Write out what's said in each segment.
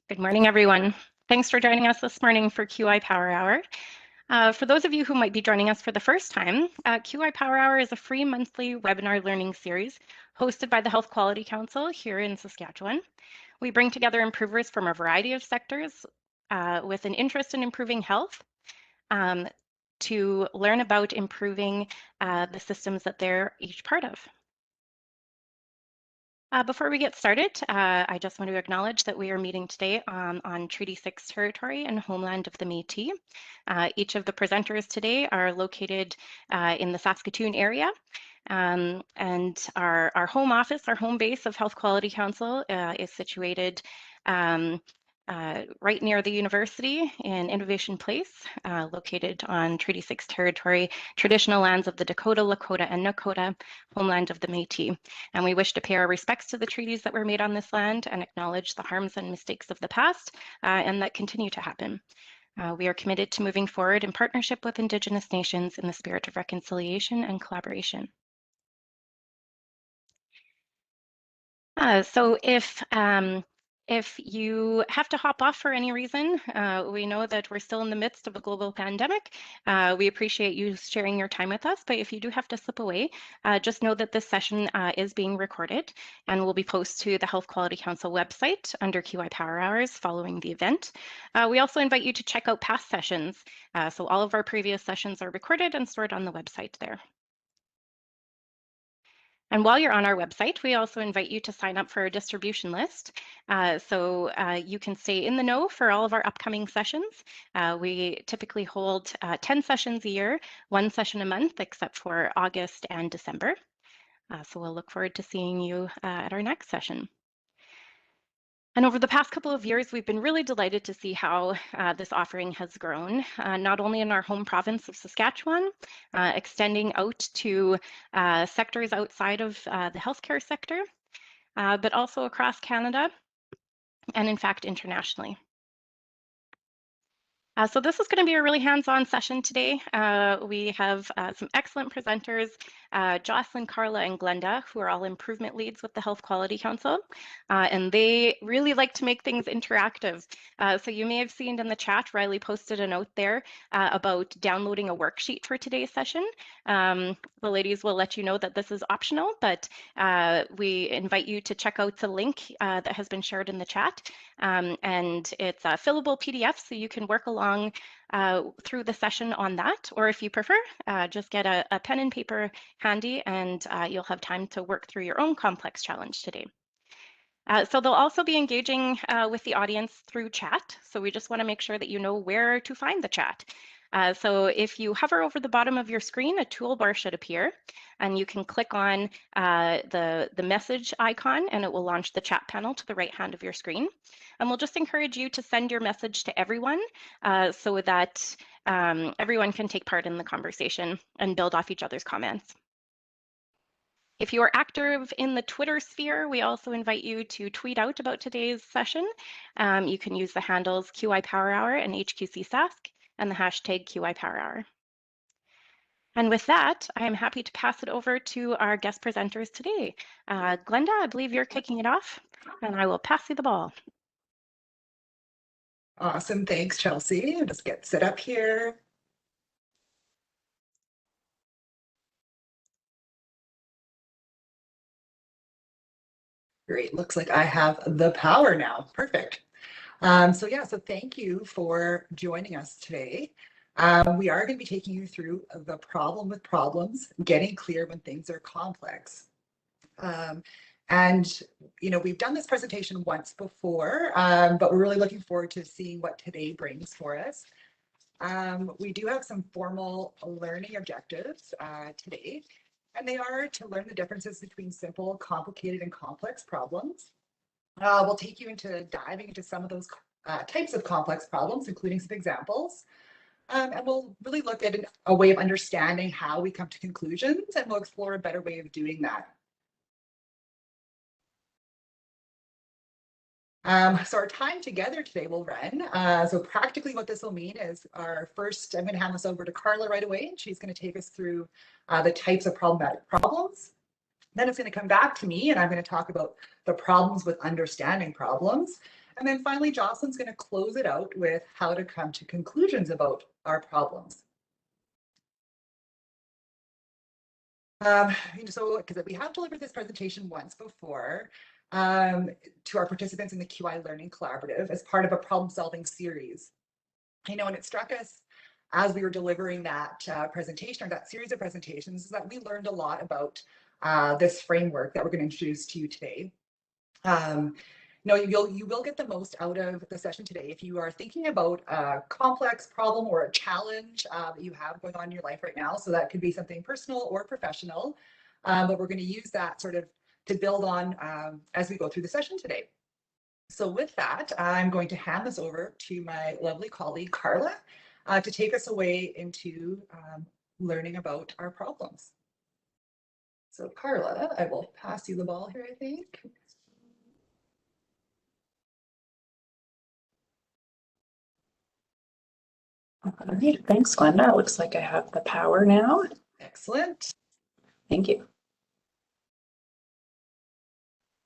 Good morning, everyone. Thanks for joining us this morning for QI Power Hour. For those of you who might be joining us for the first time, QI Power Hour is a free monthly webinar learning series hosted by the Health Quality Council here in Saskatchewan. We bring together improvers from a variety of sectors with an interest in improving health to learn about improving the systems that they're each part of. Before we get started, I just want to acknowledge that we are meeting today on Treaty 6 territory and homeland of the Métis. Each of the presenters today are located in the Saskatoon area, and our home office, our home base of Health Quality Council is situated right near the university in Innovation Place, located on Treaty 6 territory, traditional lands of the Dakota, Lakota, and Nakota, homeland of the Métis. And we wish to pay our respects to the treaties that were made on this land and acknowledge the harms and mistakes of the past and that continue to happen. We are committed to moving forward in partnership with Indigenous nations in the spirit of reconciliation and collaboration. So if you have to hop off for any reason, we know that we're still in the midst of a global pandemic. We appreciate you sharing your time with us, but if you do have to slip away, just know that this session is being recorded and will be posted to the Health Quality Council website under QI Power Hours following the event. We also invite you to check out past sessions. So all of our previous sessions are recorded and stored on the website there. And while you're on our website, we also invite you to sign up for our distribution list so you can stay in the know for all of our upcoming sessions. We typically hold 10 sessions a year, 1 session a month, except for August and December. So we'll look forward to seeing you at our next session. And over the past couple of years, we've been really delighted to see how this offering has grown, not only in our home province of Saskatchewan, extending out to sectors outside of the healthcare sector, but also across Canada and in fact internationally. So this is going to be a really hands-on session today. We have some excellent presenters, Jocelyn, Carla, and Glenda, who are all improvement leads with the Health Quality Council, and they really like to make things interactive. So you may have seen in the chat, Riley posted a note there about downloading a worksheet for today's session. The ladies will let you know that this is optional, but we invite you to check out the link that has been shared in the chat. And it's a fillable PDF, so you can work along through the session on that, or if you prefer, just get a pen and paper handy and you'll have time to work through your own complex challenge today. So they'll also be engaging with the audience through chat, so we just want to make sure that you know where to find the chat. So if you hover over the bottom of your screen, a toolbar should appear, and you can click on the message icon, and it will launch the chat panel to the right hand of your screen. And we'll just encourage you to send your message to everyone so that everyone can take part in the conversation and build off each other's comments. If you are active in the Twitter sphere, we also invite you to tweet out about today's session. You can use the handles QI Power Hour and HQC Sask and the hashtag QI Power Hour. And with that, I am happy to pass it over to our guest presenters today. Glenda, I believe you're kicking it off, and I will pass you the ball. Awesome, thanks, Chelsea. I'll just get set up here. Great, looks like I have the power now. Perfect. So thank you for joining us today. We are going to be taking you through the problem with problems, getting clear when things are complex. And we've done this presentation once before, but we're really looking forward to seeing what today brings for us. We do have some formal learning objectives today, and they are to learn the differences between simple, complicated, and complex problems. We'll take you into diving into some of those types of complex problems, including some examples. And we'll really look at a way of understanding how we come to conclusions, and we'll explore a better way of doing that. So our time together today will run. So practically what this will mean is I'm going to hand this over to Carla right away, and she's going to take us through the types of problematic problems. Then it's going to come back to me, and I'm going to talk about the problems with understanding problems. And then finally, Jocelyn's going to close it out with how to come to conclusions about our problems. So, because we have delivered this presentation once before to our participants in the QI Learning Collaborative as part of a problem-solving series. And it struck us as we were delivering that presentation or that series of presentations is that we learned a lot about this framework that we're going to introduce to you today. You will get the most out of the session today if you are thinking about a complex problem or a challenge that you have going on in your life right now. So that could be something personal or professional, but we're going to use that sort of to build on as we go through the session today. So with that, I'm going to hand this over to my lovely colleague, Carla, to take us away into learning about our problems. So Carla, I will pass you the ball here, I think. All right, thanks, Glenda. It looks like I have the power now. Excellent. Thank you.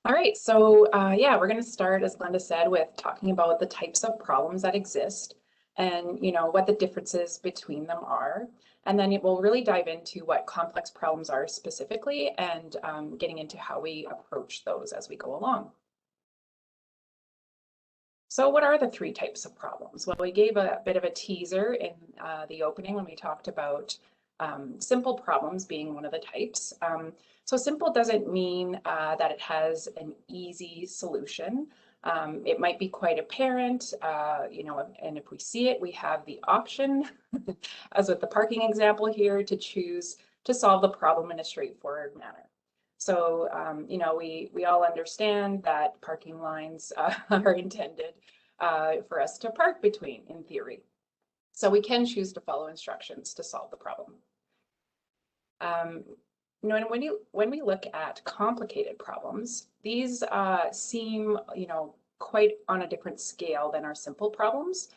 All right, so yeah, we're going to start, as Glenda said, with talking about the types of problems that exist and what the differences between them are. And then we'll really dive into what complex problems are specifically and getting into how we approach those as we go along. So what are the three types of problems? Well, we gave a bit of a teaser in the opening when we talked about simple problems being one of the types. So simple doesn't mean that it has an easy solution. It might be quite apparent, and if we see it, we have the option, as with the parking example here, to choose to solve the problem in a straightforward manner. So, we all understand that parking lines are intended for us to park between, in theory. So we can choose to follow instructions to solve the problem. And when we look at complicated problems, these seem, quite on a different scale than our simple problems.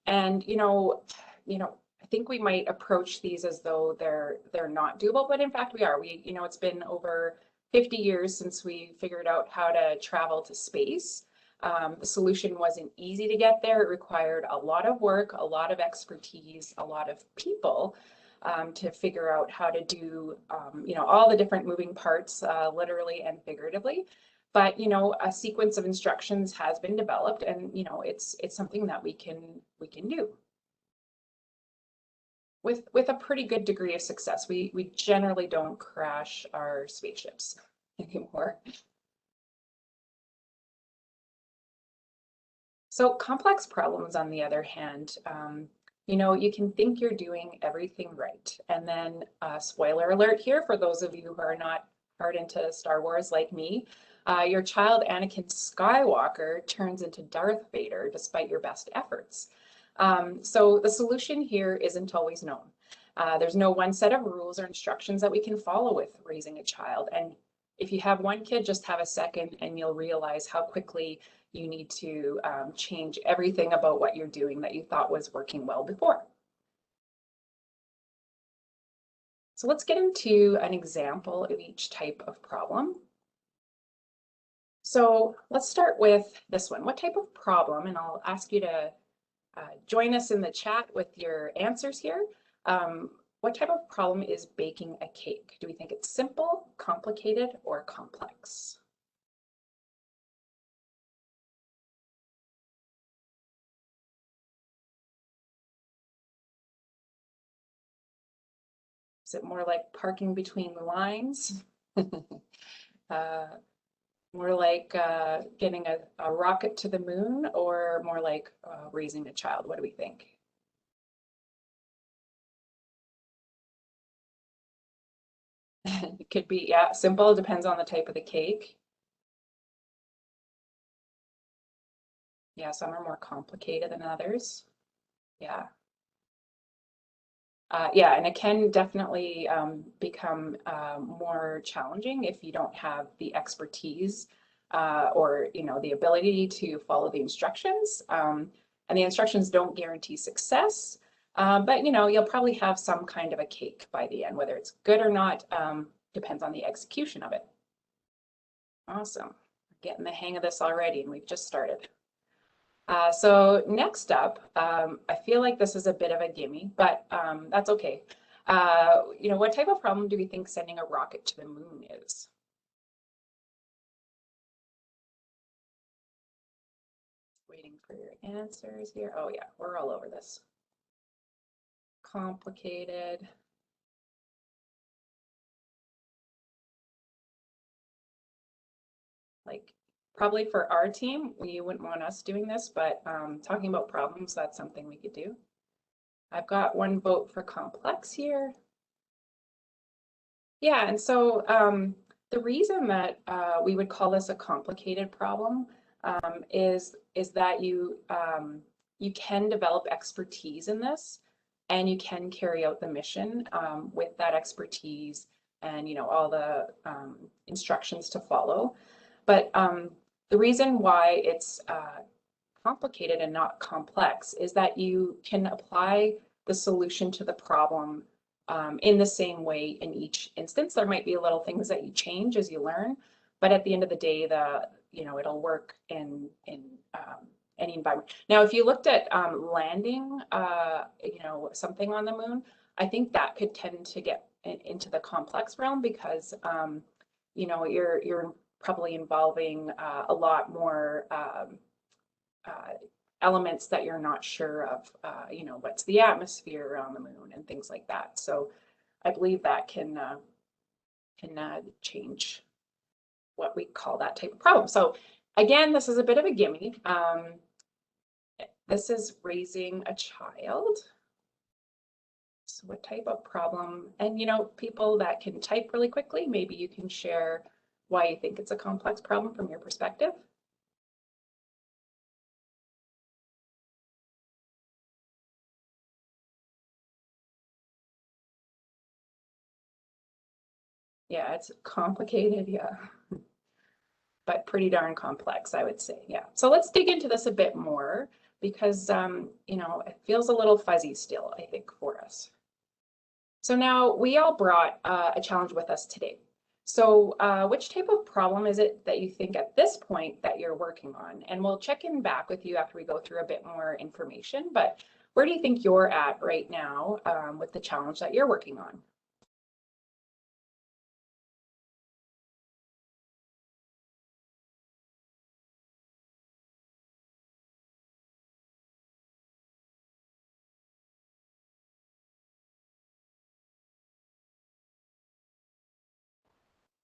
And, I think we might approach these as though they're not doable, but in fact we are. It's been over 50 years since we figured out how to travel to space. The solution wasn't easy to get there. It required a lot of work, a lot of expertise, a lot of people to figure out how to do, all the different moving parts, literally and figuratively. But, a sequence of instructions has been developed, and, it's something that we can do. With a pretty good degree of success. We generally don't crash our spaceships anymore. So complex problems, on the other hand, you can think you're doing everything right. And then spoiler alert here for those of you who are not hard into Star Wars like me, your child Anakin Skywalker turns into Darth Vader despite your best efforts. So the solution here isn't always known. There's no one set of rules or instructions that we can follow with raising a child. And if you have one kid, just have a second and you'll realize how quickly you need to change everything about what you're doing that you thought was working well before. So let's get into an example of each type of problem. So let's start with this one. What type of problem, and I'll ask you to join us in the chat with your answers here. What type of problem is baking a cake? Do we think it's simple, complicated, or complex? Is it more like parking between the lines? More like getting a rocket to the moon, or more like raising a child? What do we think? It could be, yeah, simple. Depends on the type of the cake. Yeah, some are more complicated than others. Yeah. Yeah, and it can definitely become more challenging if you don't have the expertise or the ability to follow the instructions. And the instructions don't guarantee success, but you'll probably have some kind of a cake by the end. Whether it's good or not depends on the execution of it. Awesome. We're getting the hang of this already, and we've just started. So next up, I feel like this is a bit of a gimme, but that's okay. What type of problem do we think sending a rocket to the moon is? Waiting for your answers here. Oh yeah, we're all over this. Complicated. Like probably for our team, you wouldn't want us doing this, but talking about problems, that's something we could do. I've got one vote for complex here. Yeah, and so the reason that we would call this a complicated problem is that you can develop expertise in this, and you can carry out the mission with that expertise and all the instructions to follow. But the reason why it's complicated and not complex is that you can apply the solution to the problem in the same way in each instance. There might be little things that you change as you learn, but at the end of the day, it'll work in any environment. Now, if you looked at landing, something on the moon, I think that could tend to get into the complex realm because you're probably involving a lot more elements that you're not sure of, what's the atmosphere around the moon and things like that. So I believe that can change what we call that type of problem. So again, this is a bit of a gimme. This is raising a child. So what type of problem? And people that can type really quickly, maybe you can share why you think it's a complex problem from your perspective. Yeah, it's complicated, yeah. But pretty darn complex, I would say, yeah. So let's dig into this a bit more because, it feels a little fuzzy still, I think, for us. So now we all brought a challenge with us today. So which type of problem is it that you think at this point that you're working on? And we'll check in back with you after we go through a bit more information, but where do you think you're at right now with the challenge that you're working on?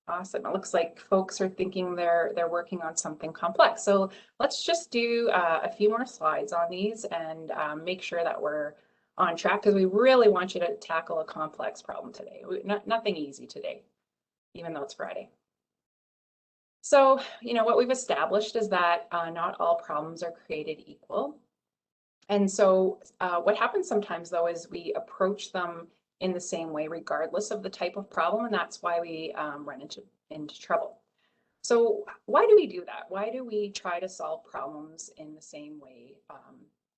Awesome. It looks like folks are thinking they're working on something complex. So let's just do a few more slides on these and make sure that we're on track because we really want you to tackle a complex problem today. Nothing easy today, even though it's Friday. So, what we've established is that not all problems are created equal. And so what happens sometimes though is we approach them in the same way regardless of the type of problem, and that's why we run into trouble. So why do we do that? Why do we try to solve problems in the same way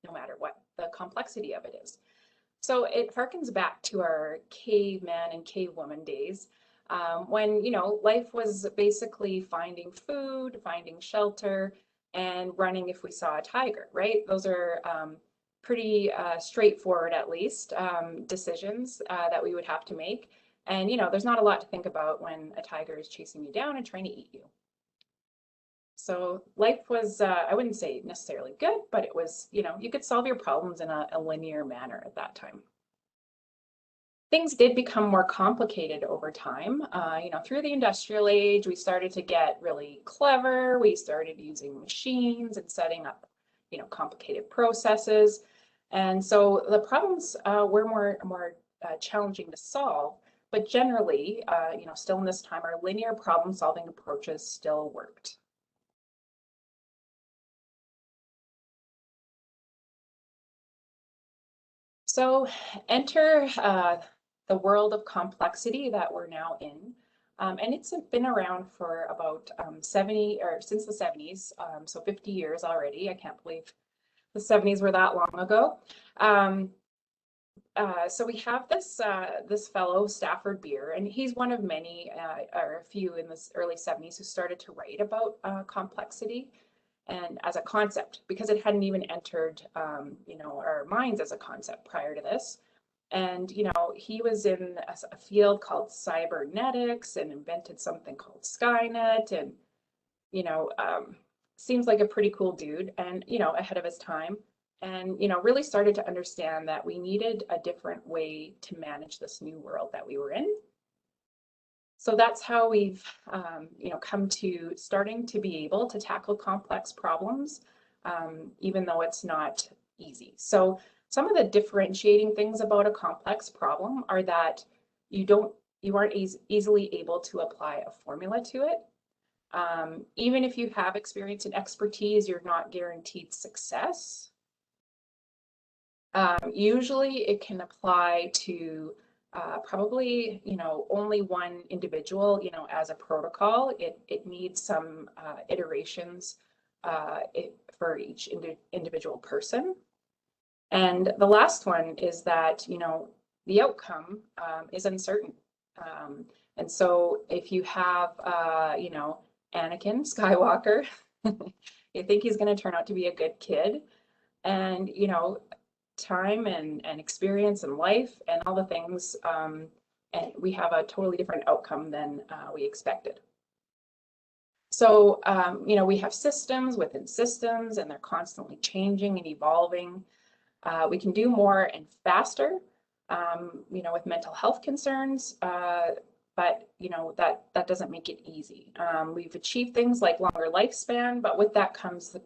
no matter what the complexity of it is? So it harkens back to our caveman and cavewoman days when life was basically finding food, finding shelter, and running if we saw a tiger, right? Those are pretty straightforward, at least, decisions that we would have to make. And there's not a lot to think about when a tiger is chasing you down and trying to eat you. So life was, I wouldn't say necessarily good, but it was, you could solve your problems in a linear manner at that time. Things did become more complicated over time. Through the industrial age, we started to get really clever. We started using machines and setting up, complicated processes. And so the problems were more challenging to solve. But generally, still in this time, our linear problem-solving approaches still worked. So enter the world of complexity that we're now in. And it's been around for about 70 or since the 70s, so 50 years already. I can't believe the 70s were that long ago. So we have this fellow, Stafford Beer, and he's one of many, or a few in the early 70s who started to write about complexity. and as a concept, because it hadn't even entered, you know, our minds as a concept prior to this. And, you know, he was in a field called cybernetics and invented something called Skynet. And, you know, seems like a pretty cool dude and, you know, ahead of his time. And, you know, really started to understand that we needed a different way to manage this new world that we were in. So that's how we've, you know, come to starting to be able to tackle complex problems, even though it's not easy. So some of the differentiating things about a complex problem are that you aren't easily able to apply a formula to it. Even if you have experience and expertise, you're not guaranteed success. Usually it can apply to probably, you know, only one individual, you know, as a protocol. It needs some iterations for each individual person. And the last one is that, you know, the outcome is uncertain. And so if you have, you know, Anakin Skywalker, you think he's going to turn out to be a good kid, and, you know, time and experience and life and all the things, and we have a totally different outcome than we expected. So, you know, we have systems within systems, and they're constantly changing and evolving. We can do more and faster, you know, with mental health concerns, but, you know, that doesn't make it easy. We've achieved things like longer lifespan, but with that comes the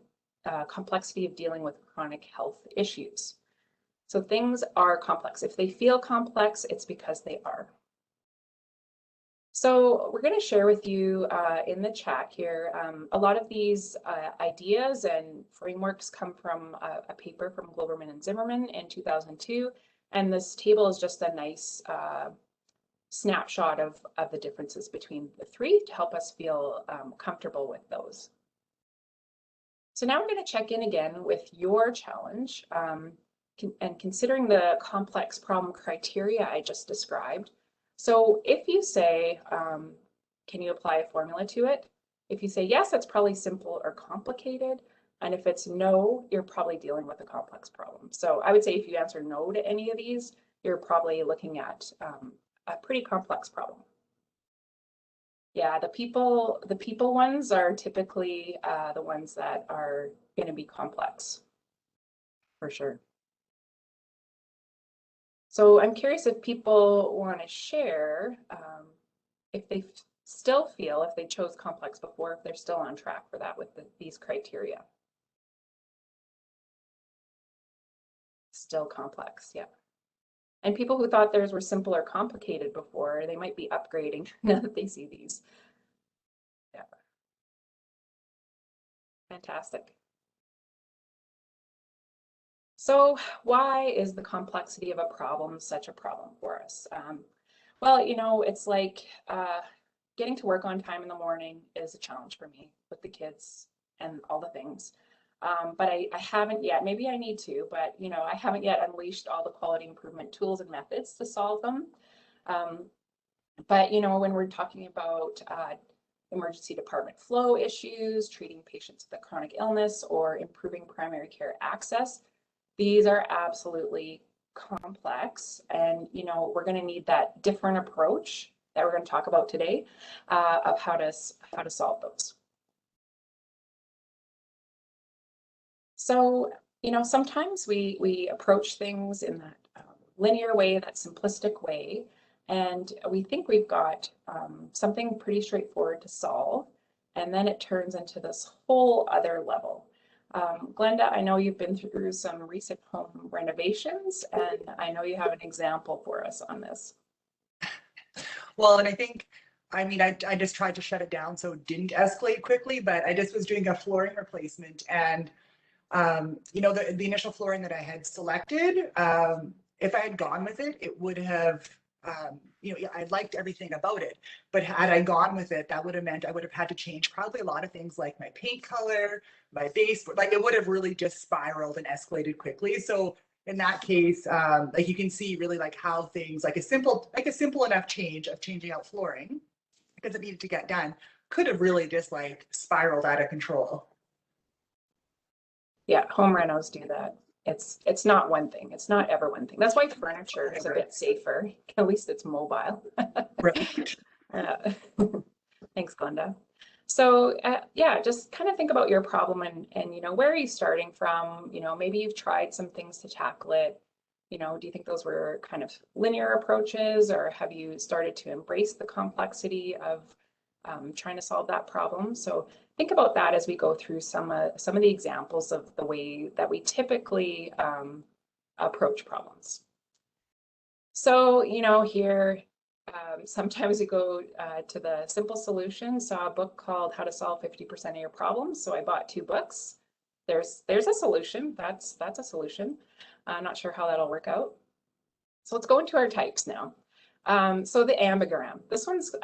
complexity of dealing with chronic health issues. So things are complex. If they feel complex, it's because they are. So we're going to share with you in the chat here, a lot of these ideas and frameworks come from a paper from Globerman and Zimmerman in 2002. And this table is just a nice snapshot of the differences between the three to help us feel comfortable with those. So now we're going to check in again with your challenge. And considering the complex problem criteria I just described. So if you say, can you apply a formula to it? If you say yes, that's probably simple or complicated. And if it's no, you're probably dealing with a complex problem. So I would say if you answer no to any of these, you're probably looking at a pretty complex problem. Yeah, the people ones are typically the ones that are going to be complex, for sure. So I'm curious if people want to share if they still feel, if they chose complex before, if they're still on track for that with these criteria. Still complex, yeah. And people who thought theirs were simple or complicated before, they might be upgrading now that they see these. Yeah. Fantastic. So why is the complexity of a problem such a problem for us? Well, you know, it's like getting to work on time in the morning is a challenge for me with the kids and all the things. But I haven't yet, maybe I need to, but, you know, I haven't yet unleashed all the quality improvement tools and methods to solve them. But, you know, when we're talking about emergency department flow issues, treating patients with a chronic illness, or improving primary care access, these are absolutely complex, and, you know, we're going to need that different approach that we're going to talk about today of how to solve those. So, you know, sometimes we approach things in that linear way, that simplistic way, and we think we've got something pretty straightforward to solve, and then it turns into this whole other level. Glenda, I know you've been through some recent home renovations, and I know you have an example for us on this. Well, and I think, I mean, I just tried to shut it down so it didn't escalate quickly, but I just was doing a flooring replacement, and you know, the initial flooring that I had selected, if I had gone with it, it would have, you know, I liked everything about it, but had I gone with it, that would have meant I would have had to change probably a lot of things like my paint color, my baseboard, like it would have really just spiraled and escalated quickly. So in that case, like you can see really like how things like a simple enough change of changing out flooring because it needed to get done could have really just like spiraled out of control. Yeah, home renos do that. It's not one thing. It's not ever one thing. That's why furniture is a bit safer. At least it's mobile. Right. Thanks, Glenda. So yeah, just kind of think about your problem and you know, where are you starting from? You know, maybe you've tried some things to tackle it. You know, do you think those were kind of linear approaches, or have you started to embrace the complexity of trying to solve that problem? So think about that as we go through some of the examples of the way that we typically approach problems. So, you know, here, sometimes we go to the simple solution. Saw a book called How to Solve 50% of Your Problems. So I bought 2 books. There's a solution. That's a solution. I'm not sure how that'll work out. So let's go into our types now. So the ambigram. This one's,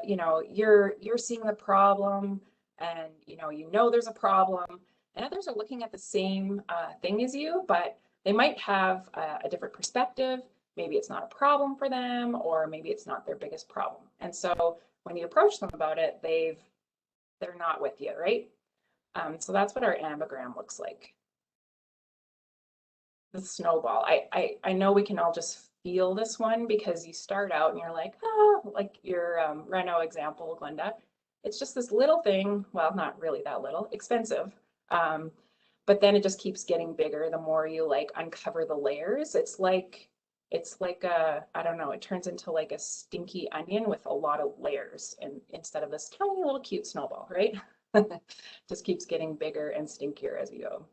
you know, you're seeing the problem, and you know there's a problem, and others are looking at the same thing as you, but they might have a different perspective. Maybe it's not a problem for them, or maybe it's not their biggest problem. And so when you approach them about it, they're not with you, right? So that's what our ambigram looks like. The snowball. I know we can all just feel this one because you start out and you're like, like your Reno example, Glenda. It's just this little thing, well, not really that little, expensive. But then it just keeps getting bigger the more you like uncover the layers. It's like a, I don't know, it turns into like a stinky onion with a lot of layers, and instead of this tiny little cute snowball, right? Just keeps getting bigger and stinkier as you go.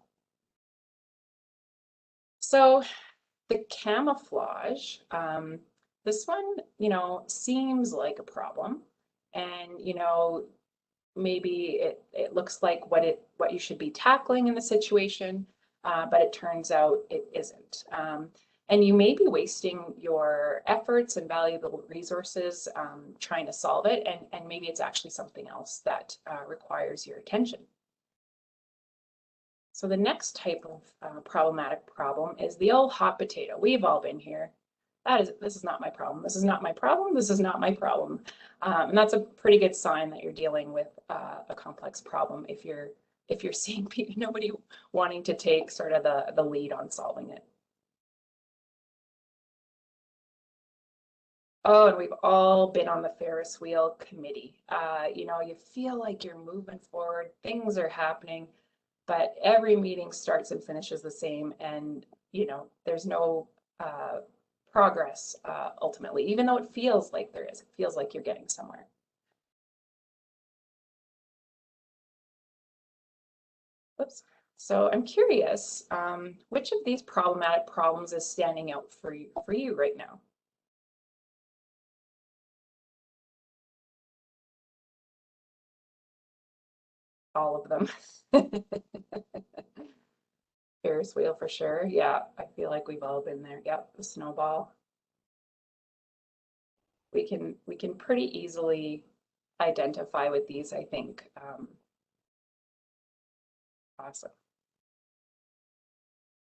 So the camouflage, this one, you know, seems like a problem, and you know, maybe it looks like what you should be tackling in the situation, but it turns out it isn't. And you may be wasting your efforts and valuable resources trying to solve it, and maybe it's actually something else that requires your attention. So the next type of problematic problem is the old hot potato. We've all been here. This is not my problem. This is not my problem. This is not my problem. And that's a pretty good sign that you're dealing with a complex problem if you're seeing nobody wanting to take sort of the lead on solving it. Oh, and we've all been on the Ferris wheel committee. You know, you feel like you're moving forward, things are happening, but every meeting starts and finishes the same, and you know, there's no progress ultimately, even though it feels like there is. It feels like you're getting somewhere. Oops. So I'm curious, which of these problematic problems is standing out for you right now? All of them. Ferris wheel for sure. Yeah, I feel like we've all been there. Yep, the snowball. We can pretty easily identify with these, I think. Awesome.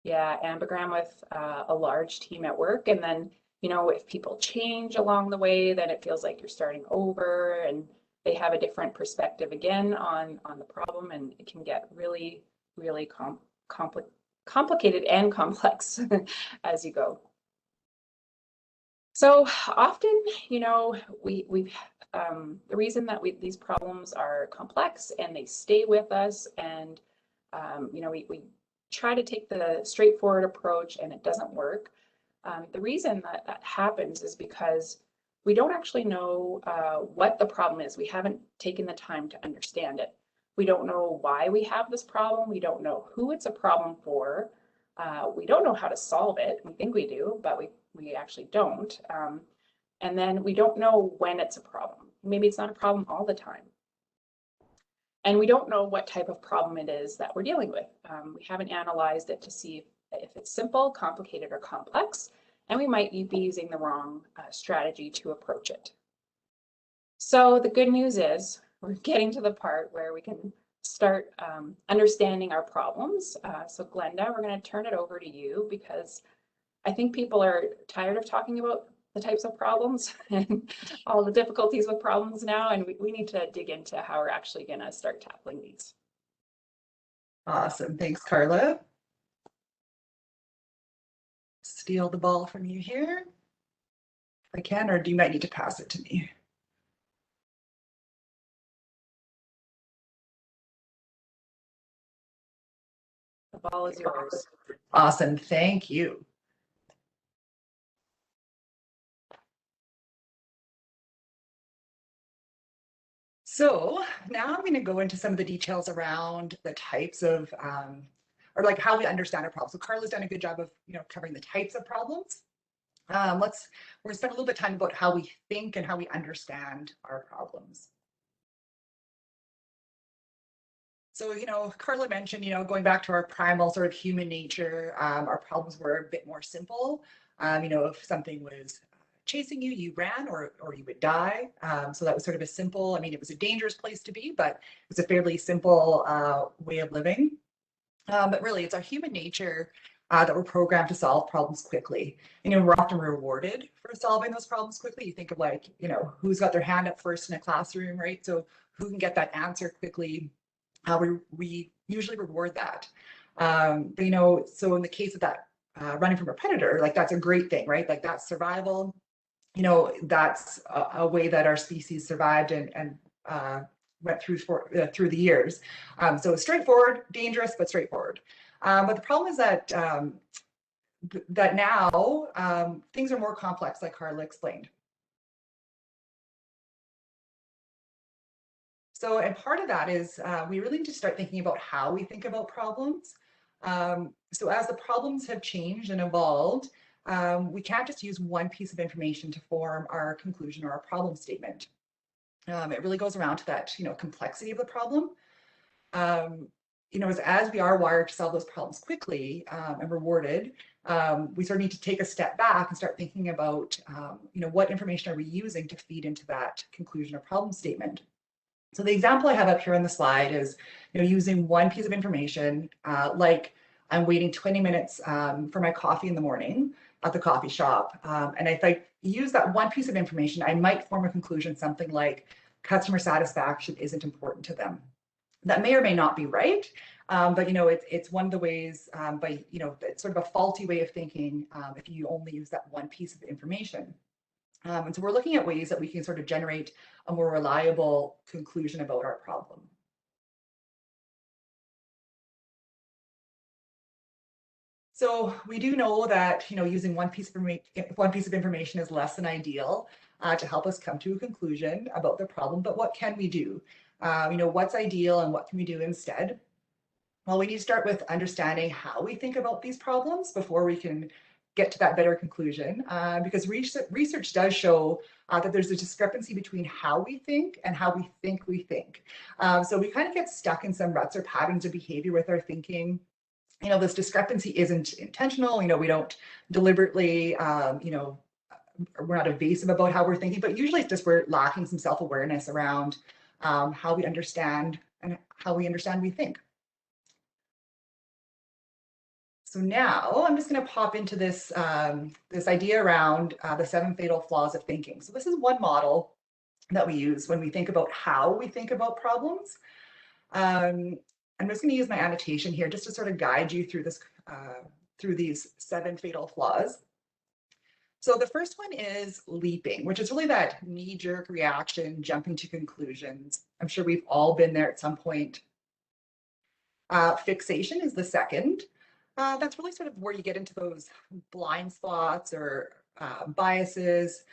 Yeah, ambigram with a large team at work, and then you know, if people change along the way, then it feels like you're starting over, and they have a different perspective again on the problem, and it can get really complicated and complex as you go. So often, you know, the reason that these problems are complex and they stay with us, and you know, we try to take the straightforward approach and it doesn't work. The reason that happens is because we don't actually know what the problem is. We haven't taken the time to understand it. We don't know why we have this problem. We don't know who it's a problem for. We don't know how to solve it. We think we do, but we actually don't. And then we don't know when it's a problem. Maybe it's not a problem all the time. And we don't know what type of problem it is that we're dealing with. We haven't analyzed it to see if it's simple, complicated, or complex, and we might be using the wrong strategy to approach it. So the good news is we're getting to the part where we can start understanding our problems. So Glenda, we're going to turn it over to you because I think people are tired of talking about the types of problems and all the difficulties with problems now, and we need to dig into how we're actually going to start tackling these. Awesome. Thanks, Carla. Steal the ball from you here. If I can, or do you might need to pass it to me? The ball is yours. Awesome. Thank you. So now I'm going to go into some of the details around the types of, or like how we understand our problems. So Carla's done a good job of, covering the types of problems. We're going to spend a little bit of time about how we think and how we understand our problems. So, Carla mentioned, going back to our primal sort of human nature, our problems were a bit more simple. If something was chasing you, you ran or you would die. So that was sort of a simple, it was a dangerous place to be, but it was a fairly simple way of living. But really, it's our human nature that we're programmed to solve problems quickly. We're often rewarded for solving those problems quickly. You think of like, who's got their hand up first in a classroom, right? So who can get that answer quickly? We usually reward that. But, so in the case of that running from a predator, like that's a great thing, right? Like that's survival. That's a way that our species survived and went through the years. So it's straightforward, dangerous, but straightforward. But the problem is that that now things are more complex, like Carla explained. So, and part of that is we really need to start thinking about how we think about problems. So as the problems have changed and evolved, we can't just use one piece of information to form our conclusion or our problem statement. It really goes around to that, complexity of the problem. As we are wired to solve those problems quickly and rewarded, we sort of need to take a step back and start thinking about, what information are we using to feed into that conclusion or problem statement. So the example I have up here on the slide is, using one piece of information, like I'm waiting 20 minutes for my coffee in the morning at the coffee shop. And if I use that one piece of information, I might form a conclusion, something like customer satisfaction isn't important to them. That may or may not be right, but it's one of the ways, it's sort of a faulty way of thinking if you only use that one piece of information. And so we're looking at ways that we can sort of generate a more reliable conclusion about our problem. So we do know that using one piece of information is less than ideal to help us come to a conclusion about the problem. But what can we do? What's ideal and what can we do instead? Well, we need to start with understanding how we think about these problems before we can get to that better conclusion, because research does show that there's a discrepancy between how we think and how we think we think. So we kind of get stuck in some ruts or patterns of behavior with our thinking. This discrepancy isn't intentional. We don't deliberately, we're not evasive about how we're thinking, but usually it's just we're lacking some self-awareness around how we understand we think. So now I'm just going to pop into this, this idea around the 7 fatal flaws of thinking. So this is one model that we use when we think about how we think about problems. I'm just going to use my annotation here just to sort of guide you through this, through these 7 fatal flaws. So the first one is leaping, which is really that knee-jerk reaction, jumping to conclusions. I'm sure we've all been there at some point. Fixation is the second. That's really sort of where you get into those blind spots or biases,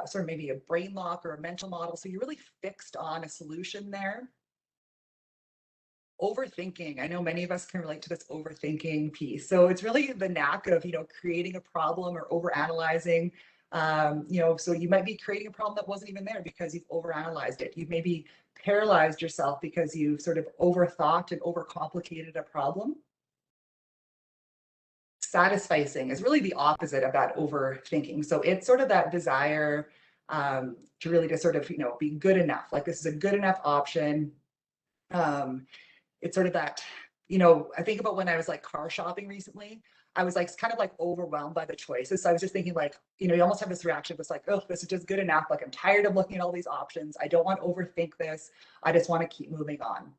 sort of maybe a brain lock or a mental model. So you're really fixed on a solution there. Overthinking. I know many of us can relate to this overthinking piece. So it's really the knack of, creating a problem or overanalyzing. So you might be creating a problem that wasn't even there because you've overanalyzed it. You've maybe paralyzed yourself because you've sort of overthought and overcomplicated a problem. Satisficing is really the opposite of that overthinking. So it's sort of that desire to really just sort of, be good enough. Like this is a good enough option. It's sort of that, I think about when I was like car shopping recently, I was like kind of like overwhelmed by the choices. So I was just thinking like, you almost have this reaction that's like, oh, this is just good enough. Like I'm tired of looking at all these options. I don't want to overthink this. I just want to keep moving on.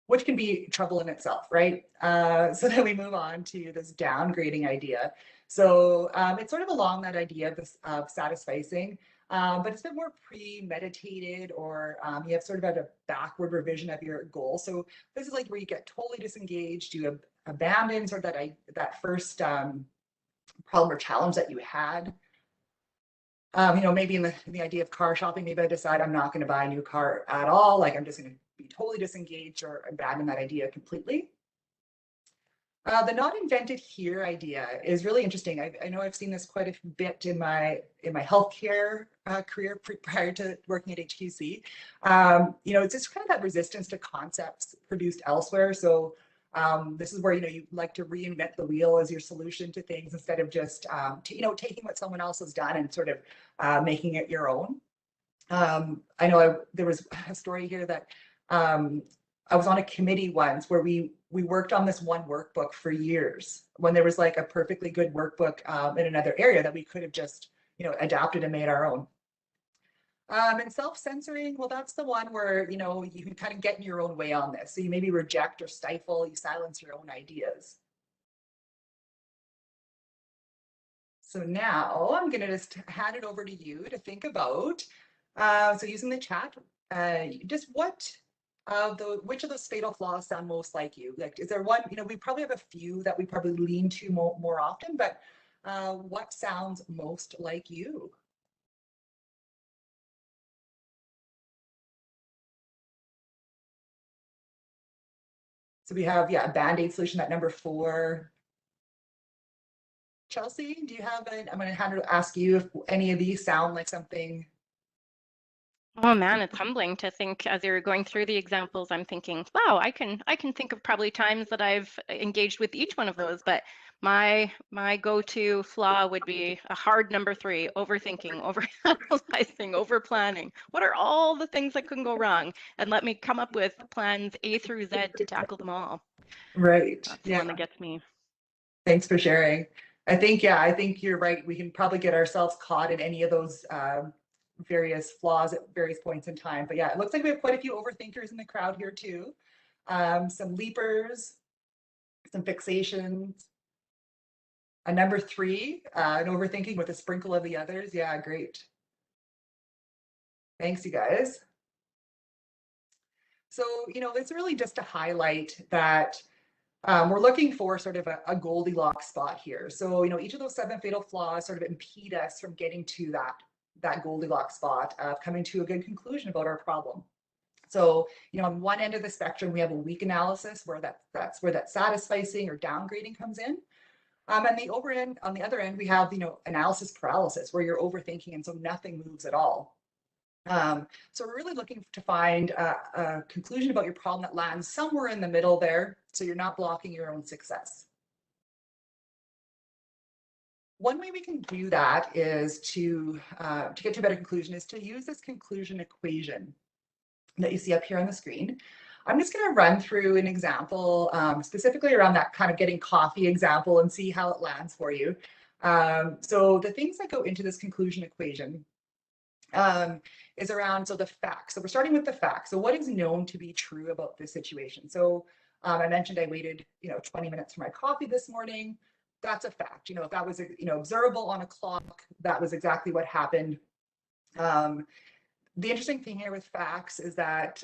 which can be trouble in itself, right? So then we move on to this downgrading idea. So it's sort of along that idea of, this, of satisficing, but it's a bit more premeditated, or you have sort of a backward revision of your goal. So this is like where you get totally disengaged, you abandon sort of that first problem or challenge that you had. You know, maybe in the idea of car shopping, maybe I decide I'm not going to buy a new car at all. Like I'm just going to be totally disengaged or abandon that idea completely. The not invented here idea is really interesting. I know I've seen this quite a bit in my healthcare career prior to working at HQC. You know, it's just kind of that resistance to concepts produced elsewhere. So this is where, you know, you like to reinvent the wheel as your solution to things instead of just, you know, taking what someone else has done and sort of making it your own. I know there was a story here that I was on a committee once where we worked on this one workbook for years when there was like a perfectly good workbook in another area that we could have just, you know, adapted and made our own. And self-censoring, well, that's the one where, you know, you can kind of get in your own way on this. So you maybe reject or stifle, you silence your own ideas. So now I'm going to just hand it over to you to think about, so using the chat, just which of those fatal flaws sound most like you? Like, is there one, you know, we probably have a few that we probably lean to more often, but what sounds most like you? So we have, yeah, a Band-Aid solution at number 4. Chelsea, do you have I'm going to ask you if any of these sound like something. Oh man, it's humbling to think as you're going through the examples, I'm thinking, wow, I can think of probably times that I've engaged with each one of those, but my go-to flaw would be a hard number 3, overthinking, overanalyzing, overplanning. What are all the things that can go wrong? And let me come up with plans A through Z to tackle them all. Right. That's the Yeah. one that gets me. Thanks for sharing. I think you're right. We can probably get ourselves caught in any of those various flaws at various points in time. But yeah, it looks like we have quite a few overthinkers in the crowd here too. Some leapers, some fixations. A number 3, an overthinking with a sprinkle of the others. Yeah, great. Thanks, you guys. So, you know, it's really just to highlight that we're looking for sort of a Goldilocks spot here. So, you know, each of those 7 fatal flaws sort of impede us from getting to that Goldilocks spot of coming to a good conclusion about our problem. So, you know, on one end of the spectrum, we have a weak analysis where that's where that satisficing or downgrading comes in. And on the other end, we have, you know, analysis paralysis where you're overthinking and so nothing moves at all. So we're really looking to find a conclusion about your problem that lands somewhere in the middle there, so you're not blocking your own success. One way we can do that is to get to a better conclusion is to use this conclusion equation that you see up here on the screen. I'm just going to run through an example specifically around that kind of getting coffee example and see how it lands for you. So the things that go into this conclusion equation is around, so the facts. So we're starting with the facts. So what is known to be true about this situation? So I mentioned I waited, you know, 20 minutes for my coffee this morning. That's a fact. You know, if that was, you know, observable on a clock, that was exactly what happened. The interesting thing here with facts is that,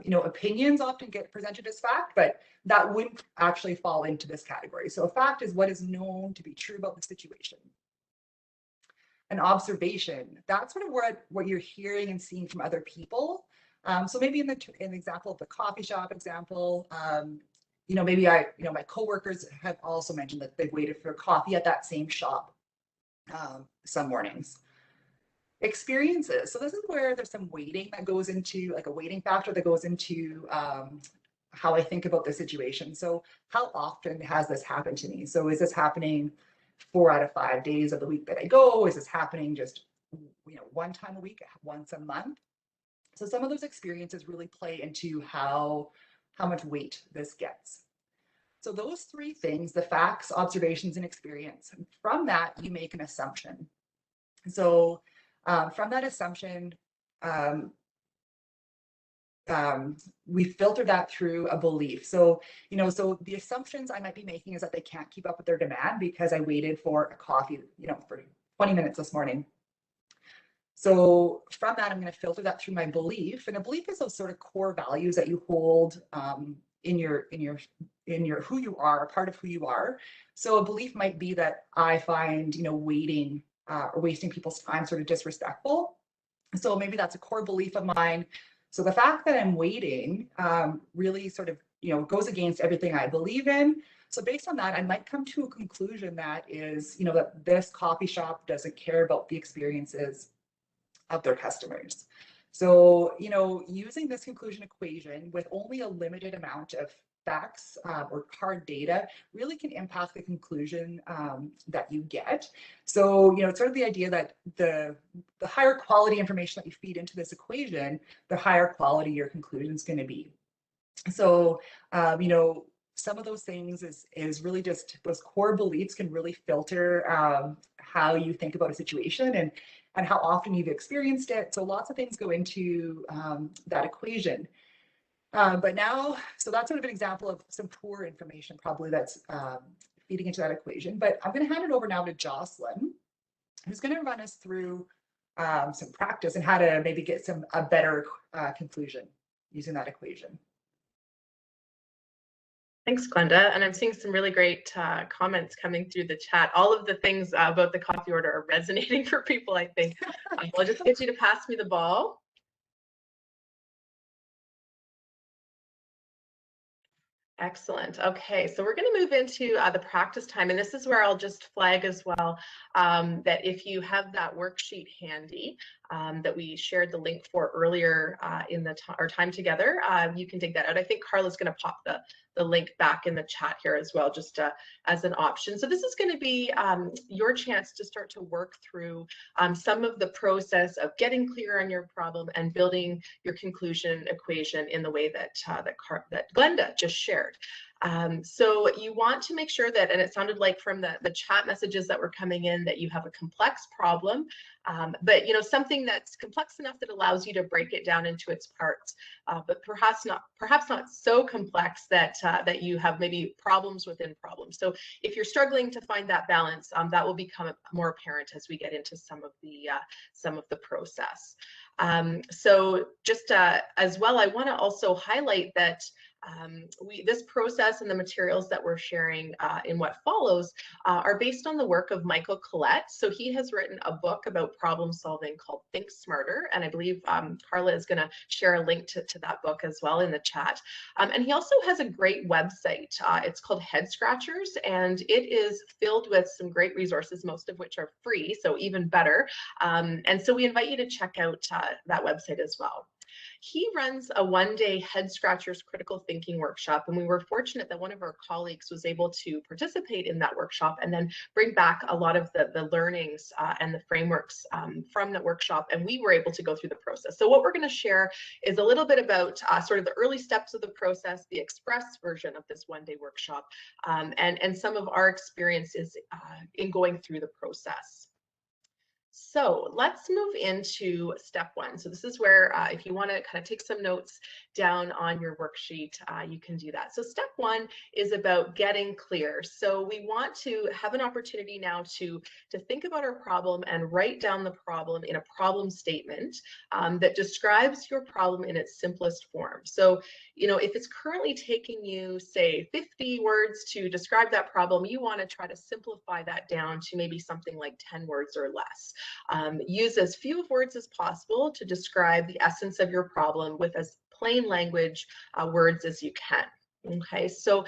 you know, opinions often get presented as fact, but that wouldn't actually fall into this category. So a fact is what is known to be true about the situation. An observation, that's sort of what you're hearing and seeing from other people. So maybe in the example of the coffee shop example, you know, maybe my coworkers have also mentioned that they've waited for coffee at that same shop some mornings. Experiences, so this is where there's some weighting that goes into, like a weighting factor that goes into how I think about the situation. So how often has this happened to me? So is this happening 4 out of 5 days of the week that I go? Is this happening just, you know, one time a week, once a month? So some of those experiences really play into how much weight this gets. So those 3 things, the facts, observations, and experience, from that you make an assumption. So from that assumption, we filter that through a belief. So, so the assumptions I might be making is that they can't keep up with their demand because I waited for a coffee, for 20 minutes this morning. So from that, I'm going to filter that through my belief. And a belief is those sort of core values that you hold in your who you are, a part of who you are. So a belief might be that I find, waiting or wasting people's time sort of disrespectful. So maybe that's a core belief of mine. So the fact that I'm waiting really sort of, goes against everything I believe in. So based on that, I might come to a conclusion that is, that this coffee shop doesn't care about the experiences of their customers. So, using this conclusion equation with only a limited amount of facts or hard data really can impact the conclusion that you get. So, it's sort of the idea that the higher quality information that you feed into this equation, the higher quality your conclusion is going to be. So, some of those things is really just those core beliefs can really filter how you think about a situation and how often you've experienced it. So lots of things go into that equation. But now, so that's sort of an example of some poor information probably that's feeding into that equation. But I'm going to hand it over now to Jocelyn, who's going to run us through some practice and how to maybe get a better conclusion using that equation. Thanks, Glenda. And I'm seeing some really great comments coming through the chat. All of the things about the coffee order are resonating for people, I think. I'll just get you to pass me the ball. Excellent. Okay, so we're going to move into the practice time, and this is where I'll just flag as well that if you have that worksheet handy that we shared the link for earlier in our time together, you can dig that out. I think Carla's going to pop the link back in the chat here as well, just as an option. So this is going to be your chance to start to work through some of the process of getting clear on your problem and building your conclusion equation in the way that that Glenda just shared. So you want to make sure that, and it sounded like from the chat messages that were coming in, that you have a complex problem, but something that's complex enough that allows you to break it down into its parts, but perhaps not so complex that that you have maybe problems within problems. So if you're struggling to find that balance, that will become more apparent as we get into some of the process. So just as well, I want to also highlight that this process and the materials that we're sharing in what follows are based on the work of Michael Collette. So he has written a book about problem solving called Think Smarter, and I believe Carla is going to share a link to that book as well in the chat. And he also has a great website. It's called Head Scratchers, and it is filled with some great resources, most of which are free, so even better. And so we invite you to check out that website as well. He runs a one-day Head Scratchers critical thinking workshop, and we were fortunate that one of our colleagues was able to participate in that workshop and then bring back a lot of the learnings and the frameworks from the workshop, and we were able to go through the process. So what we're going to share is a little bit about sort of the early steps of the process, the express version of this one-day workshop, and some of our experiences in going through the process. So let's move into step one. So this is where if you want to kind of take some notes down on your worksheet, you can do that. So step one is about getting clear. So we want to have an opportunity now to think about our problem and write down the problem in a problem statement that describes your problem in its simplest form. So, if it's currently taking you, say, 50 words to describe that problem, you want to try to simplify that down to maybe something like 10 words or less. Use as few words as possible to describe the essence of your problem with as plain language words as you can. Okay, so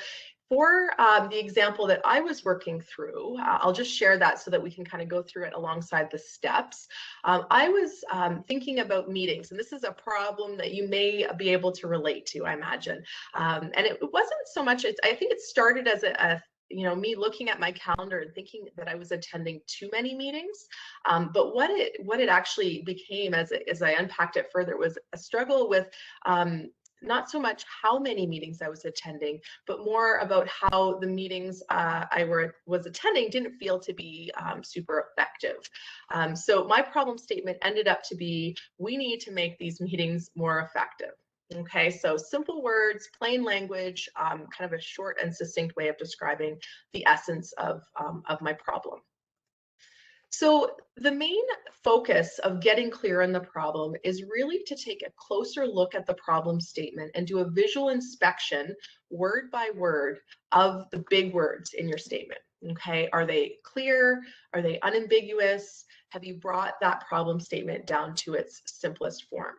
for the example that I was working through, I'll just share that so that we can kind of go through it alongside the steps. I was thinking about meetings, and this is a problem that you may be able to relate to, I imagine. And it wasn't so much, I think it started as me looking at my calendar and thinking that I was attending too many meetings. But what it actually became as I unpacked it further was a struggle with not so much how many meetings I was attending, but more about how the meetings I was attending didn't feel to be super effective. So my problem statement ended up to be, we need to make these meetings more effective. Okay, so simple words, plain language, kind of a short and succinct way of describing the essence of my problem. So the main focus of getting clear on the problem is really to take a closer look at the problem statement and do a visual inspection, word by word, of the big words in your statement. Okay, are they clear? Are they unambiguous? Have you brought that problem statement down to its simplest form?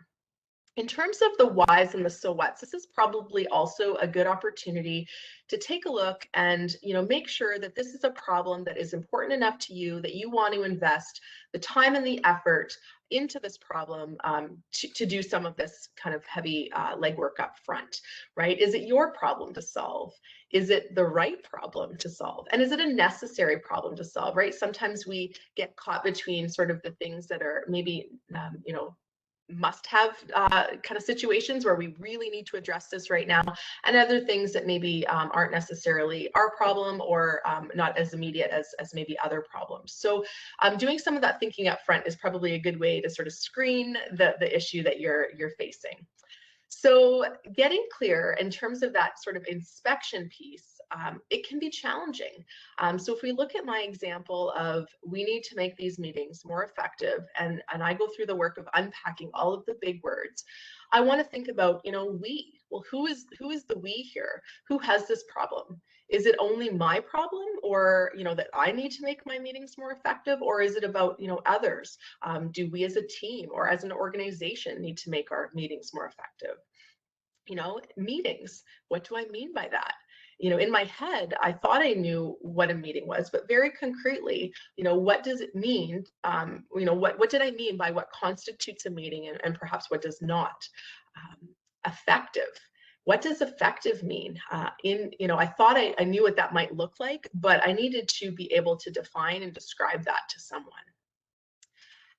In terms of the whys and the so whats, this is probably also a good opportunity to take a look and make sure that this is a problem that is important enough to you that you want to invest the time and the effort into this problem to do some of this kind of heavy legwork up front, right? Is it your problem to solve? Is it the right problem to solve? And is it a necessary problem to solve, right? Sometimes we get caught between sort of the things that are maybe, must-have kind of situations where we really need to address this right now, and other things that maybe aren't necessarily our problem or not as immediate as maybe other problems. So doing some of that thinking up front is probably a good way to sort of screen the issue that you're facing. So getting clear in terms of that sort of inspection piece, it can be challenging. So if we look at my example of we need to make these meetings more effective, and I go through the work of unpacking all of the big words, I want to think about, we. Well, who is the we here? Who has this problem? Is it only my problem, or that I need to make my meetings more effective, or is it about others? Do we as a team or as an organization need to make our meetings more effective? Meetings, what do I mean by that? In my head, I thought I knew what a meeting was, but very concretely, what does it mean? What did I mean by what constitutes a meeting, and perhaps what does not? Effective. What does effective mean? I thought I knew what that might look like, but I needed to be able to define and describe that to someone.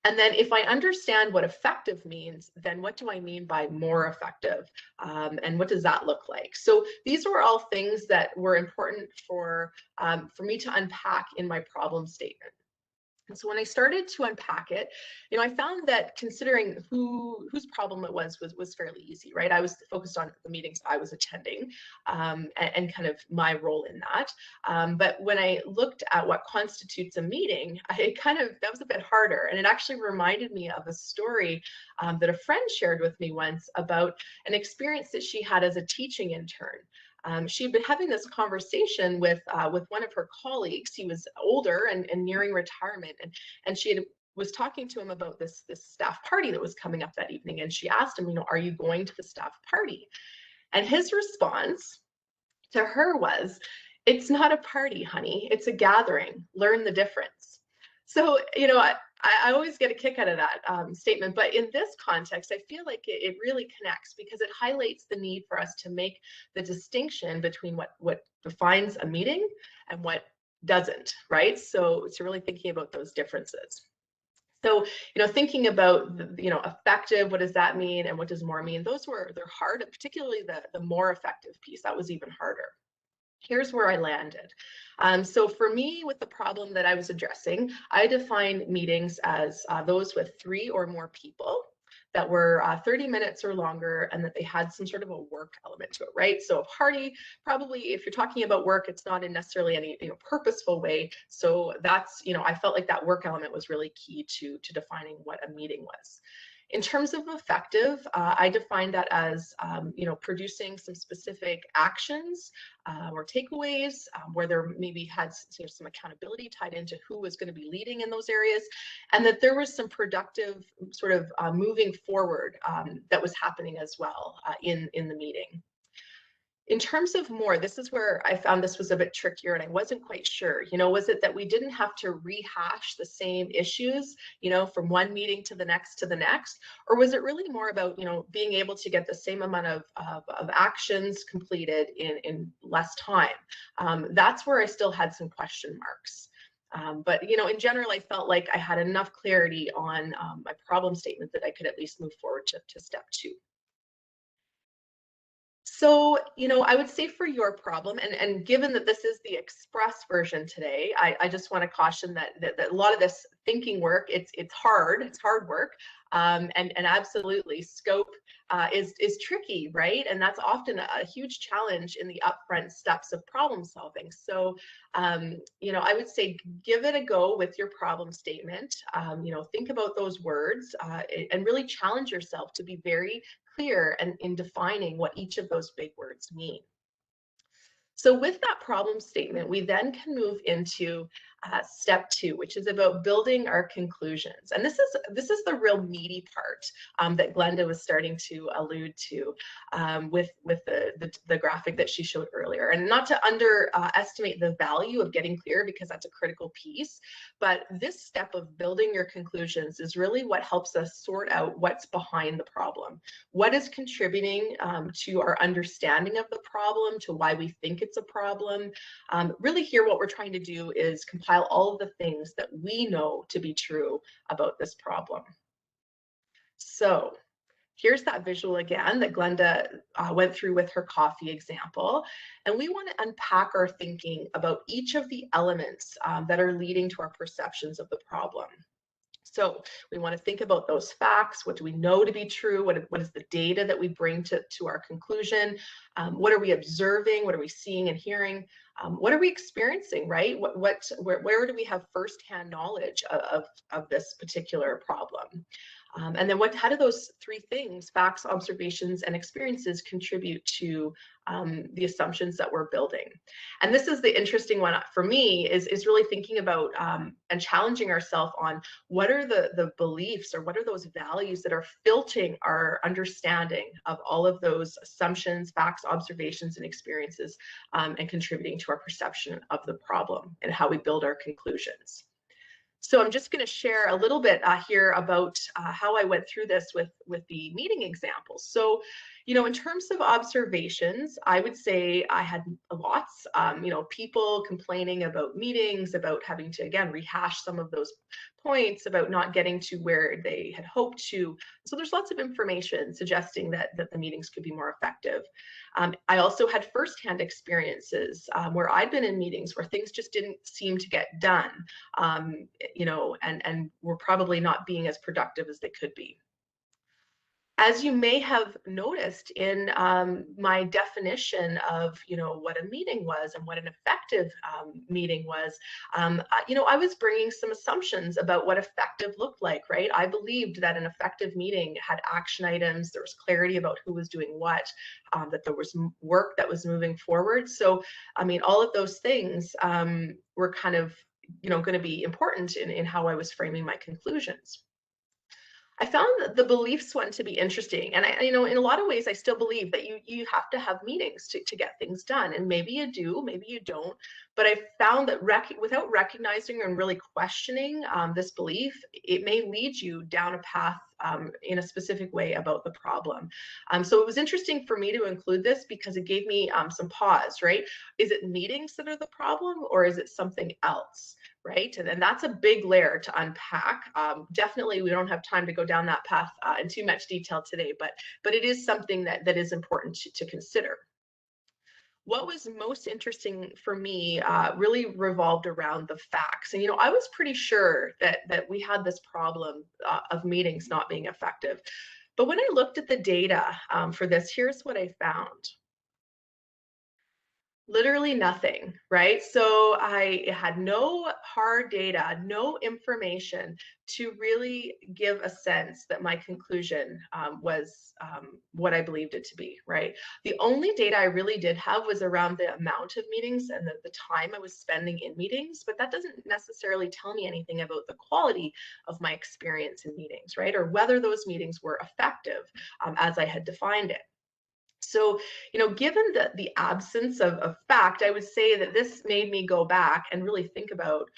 And then if I understand what effective means, then what do I mean by more effective? And what does that look like? So these were all things that were important for me to unpack in my problem statement. And so when I started to unpack it, I found that considering whose problem it was fairly easy, right? I was focused on the meetings I was attending and kind of my role in that. But when I looked at what constitutes a meeting, that was a bit harder. And it actually reminded me of a story that a friend shared with me once about an experience that she had as a teaching intern. She'd been having this conversation with one of her colleagues. He was older and nearing retirement, and she was talking to him about this staff party that was coming up that evening. And she asked him, are you going to the staff party? And his response to her was, "It's not a party, honey. It's a gathering. Learn the difference." So, I always get a kick out of that statement, but in this context, I feel like it really connects because it highlights the need for us to make the distinction between what defines a meeting and what doesn't, right? So really thinking about those differences. So, thinking about, effective, what does that mean? And what does more mean? They're hard, particularly the more effective piece. That was even harder. Here's where I landed. So for me, with the problem that I was addressing, I defined meetings as those with 3 or more people that were 30 minutes or longer, and that they had some sort of a work element to it, right? So a party, probably if you're talking about work, it's not in necessarily any purposeful way. So that's, I felt like that work element was really key to defining what a meeting was. In terms of effective, I define that as, producing some specific actions or takeaways where there maybe had some accountability tied into who was going to be leading in those areas, and that there was some productive sort of moving forward that was happening as well in the meeting. In terms of more, this is where I found this was a bit trickier and I wasn't quite sure, was it that we didn't have to rehash the same issues, from one meeting to the next, or was it really more about, being able to get the same amount of actions completed in less time? That's where I still had some question marks. But, in general, I felt like I had enough clarity on my problem statement that I could at least move forward to step 2. So, I would say for your problem, and given that this is the express version today, I just want to caution that a lot of this thinking work, it's hard work, and absolutely scope is tricky, right? And that's often a huge challenge in the upfront steps of problem solving. So, I would say give it a go with your problem statement. Think about those words and really challenge yourself to be very clear and in defining what each of those big words mean. So with that problem statement, we then can move into step 2, which is about building our conclusions. And this is the real meaty part that Glenda was starting to allude to with the graphic that she showed earlier. And not to underestimate the value of getting clear, because that's a critical piece, but this step of building your conclusions is really what helps us sort out what's behind the problem. What is contributing to our understanding of the problem, to why we think it's a problem. Really here what we're trying to do is compile all of the things that we know to be true about this problem. So here's that visual again that Glenda went through with her coffee example. And we want to unpack our thinking about each of the elements that are leading to our perceptions of the problem. So we want to think about those facts. What do we know to be true? What is the data that we bring to our conclusion? What are we observing? What are we seeing and hearing? What are we experiencing, right? Where do we have firsthand knowledge of this particular problem? And then how do those 3 things, facts, observations, and experiences, contribute to the assumptions that we're building? And this is the interesting one for me, is really thinking about and challenging ourselves on what are the beliefs, or what are those values that are filtering our understanding of all of those assumptions, facts, observations, and experiences, and contributing to our perception of the problem and how we build our conclusions. So I'm just going to share a little bit here about how I went through this with the meeting examples. So, in terms of observations, I would say I had lots, people complaining about meetings, about having to, again, rehash some of those points, about not getting to where they had hoped to. So there's lots of information suggesting that the meetings could be more effective. I also had firsthand experiences where I'd been in meetings where things just didn't seem to get done, and were probably not being as productive as they could be. As you may have noticed in my definition of, what a meeting was and what an effective meeting was, I was bringing some assumptions about what effective looked like, right? I believed that an effective meeting had action items, there was clarity about who was doing what, that there was work that was moving forward. So, all of those things were kind of, going to be important in how I was framing my conclusions. I found the beliefs one to be interesting. And in a lot of ways, I still believe that you have to have meetings to get things done. And maybe you do, maybe you don't. But I found that without recognizing and really questioning this belief, it may lead you down a path in a specific way about the problem. So it was interesting for me to include this because it gave me some pause, right? Is it meetings that are the problem, or is it something else? Right? And that's a big layer to unpack. Definitely, we don't have time to go down that path in too much detail today, but it is something that is important to consider. What was most interesting for me really revolved around the facts. And, I was pretty sure that we had this problem of meetings not being effective. But when I looked at the data for this, here's what I found. Literally nothing, right? So I had no hard data, no information to really give a sense that my conclusion was what I believed it to be, right? The only data I really did have was around the amount of meetings and the time I was spending in meetings, but that doesn't necessarily tell me anything about the quality of my experience in meetings, right? Or whether those meetings were effective as I had defined it. So, given the absence of fact, I would say that this made me go back and really think about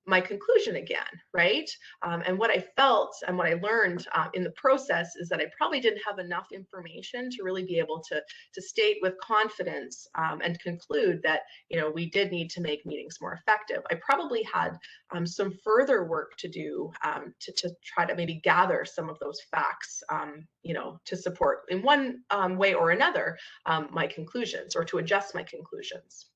my conclusion again, right? And what I felt and what I learned in the process is that I probably didn't have enough information to really be able to state with confidence and conclude that, you know, we did need to make meetings more effective. I probably had some further work to do to try to maybe gather some of those facts, you know, to support in one way or another my conclusions, or to adjust my conclusions.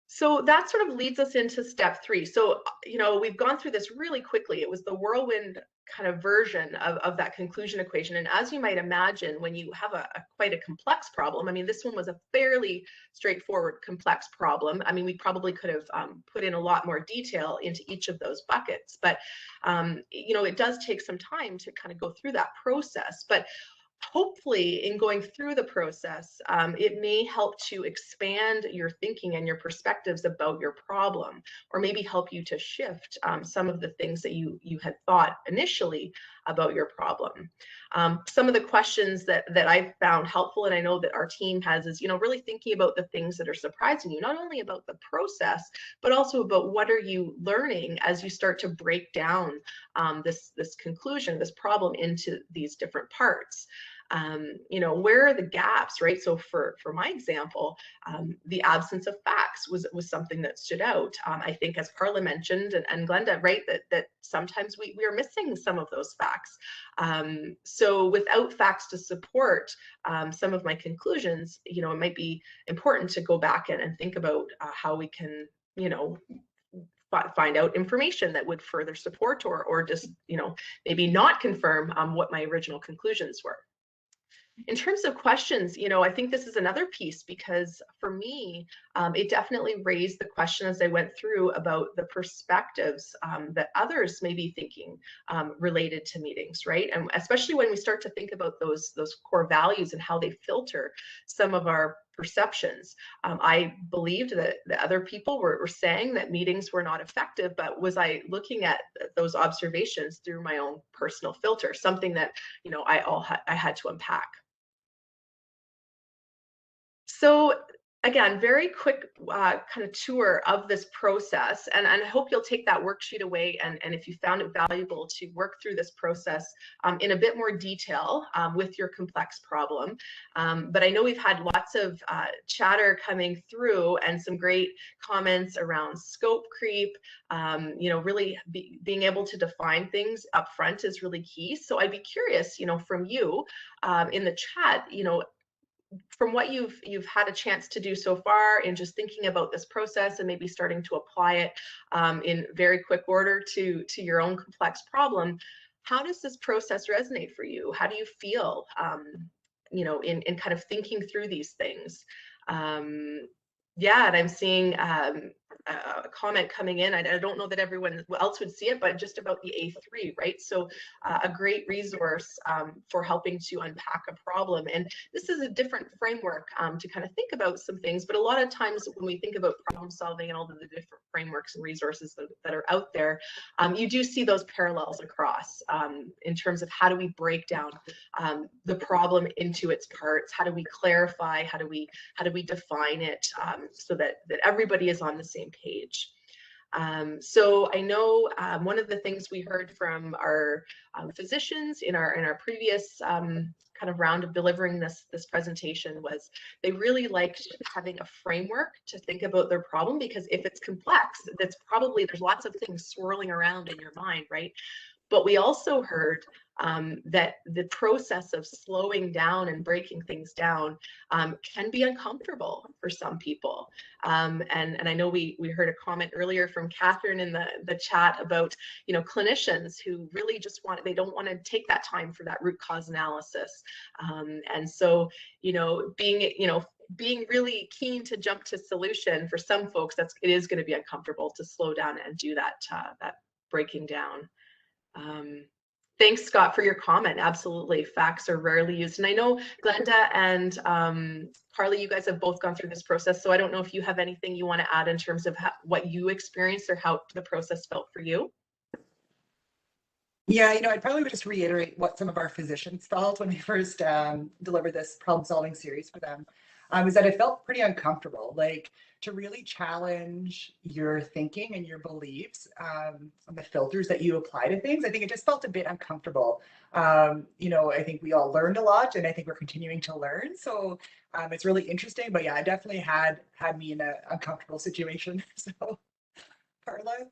So that sort of leads us into step 3. So, you know, we've gone through this really quickly. It was the whirlwind kind of version of that conclusion equation. And as you might imagine, when you have quite a complex problem, I mean, this one was a fairly straightforward, complex problem. I mean, we probably could have put in a lot more detail into each of those buckets, but, you know, it does take some time to kind of go through that process. But hopefully in going through the process, it may help to expand your thinking and your perspectives about your problem, or maybe help you to shift some of the things that you had thought initially about your problem. Some of the questions that I've found helpful, and I know that our team has, is, you know, really thinking about the things that are surprising you, not only about the process, but also about what are you learning as you start to break down this conclusion, this problem into these different parts. You know, where are the gaps, right? So for my example, the absence of facts was something that stood out. I think, as Carla mentioned, and Glenda, right, that sometimes we are missing some of those facts. So without facts to support some of my conclusions, you know, it might be important to go back and think about how we can, you know, find out information that would further support or just, you know, maybe not confirm what my original conclusions were. In terms of questions, you know, I think this is another piece, because for me, it definitely raised the question as I went through about the perspectives that others may be thinking related to meetings, right? And especially when we start to think about those core values and how they filter some of our perceptions. I believed that the other people were saying that meetings were not effective, but was I looking at those observations through my own personal filter, something that, you know, I had to unpack. So again, very quick kind of tour of this process, and I hope you'll take that worksheet away, and if you found it valuable, to work through this process in a bit more detail with your complex problem. But I know we've had lots of chatter coming through and some great comments around scope creep. You know, really being able to define things up front is really key. So I'd be curious, you know, from you in the chat, you know, from what you've had a chance to do so far in just thinking about this process and maybe starting to apply it in very quick order to your own complex problem, how does this process resonate for you? How do you feel, you know, in kind of thinking through these things? Yeah, and I'm seeing a comment coming in. I don't know that everyone else would see it, but just about the A3, right? So a great resource for helping to unpack a problem. And this is a different framework to kind of think about some things, but a lot of times when we think about problem solving and all of the different frameworks and resources that are out there, you do see those parallels across in terms of how do we break down the problem into its parts? How do we clarify? How do we define it so that everybody is on the same page? So I know one of the things we heard from our physicians in our previous kind of round of delivering this presentation was they really liked having a framework to think about their problem, because if it's complex, there's lots of things swirling around in your mind, right? But we also heard that the process of slowing down and breaking things down can be uncomfortable for some people. And I know we heard a comment earlier from Catherine in the chat about, you know, clinicians who really just they don't want to take that time for that root cause analysis. And so, you know, being really keen to jump to solution, for some folks, it is going to be uncomfortable to slow down and do that breaking down. Thanks, Scott, for your comment. Absolutely, facts are rarely used. And I know Glenda and Carla, you guys have both gone through this process, so I don't know if you have anything you want to add in terms of what you experienced or how the process felt for you. Yeah, you know, I'd probably just reiterate what some of our physicians felt when we first delivered this problem-solving series for them. is that it felt pretty uncomfortable, like to really challenge your thinking and your beliefs on the filters that you apply to things. I think it just felt a bit uncomfortable. I think we all learned a lot, and I think we're continuing to learn. So it's really interesting, but yeah, it definitely had me in an uncomfortable situation. So, Carla?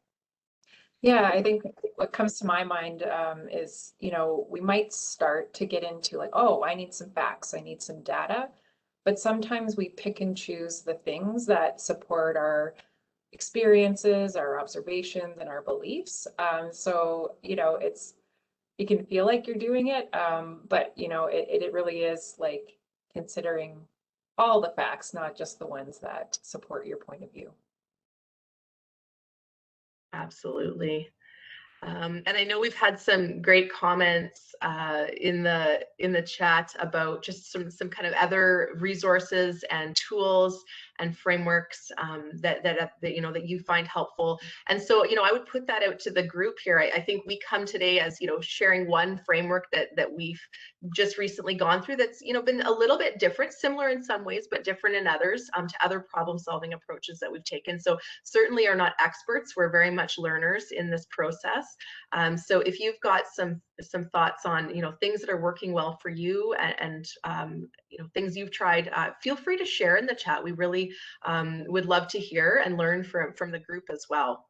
Yeah, I think what comes to my mind is, we might start to get into like, oh, I need some facts, I need some data, but sometimes we pick and choose the things that support our experiences, our observations, and our beliefs. So, it can feel like you're doing it, but it really is like considering all the facts, not just the ones that support your point of view. Absolutely. And I know we've had some great comments in the chat about just some kind of other resources and tools and frameworks that you find helpful. And so I would put that out to the group here. I think we come today as sharing one framework that we've just recently gone through that's been a little bit different, similar in some ways, but different in others, to other problem solving approaches that we've taken. So certainly are not experts. We're very much learners in this process. So if you've got some thoughts on things that are working well for you and things you've tried, feel free to share in the chat. We really would love to hear and learn from the group as well.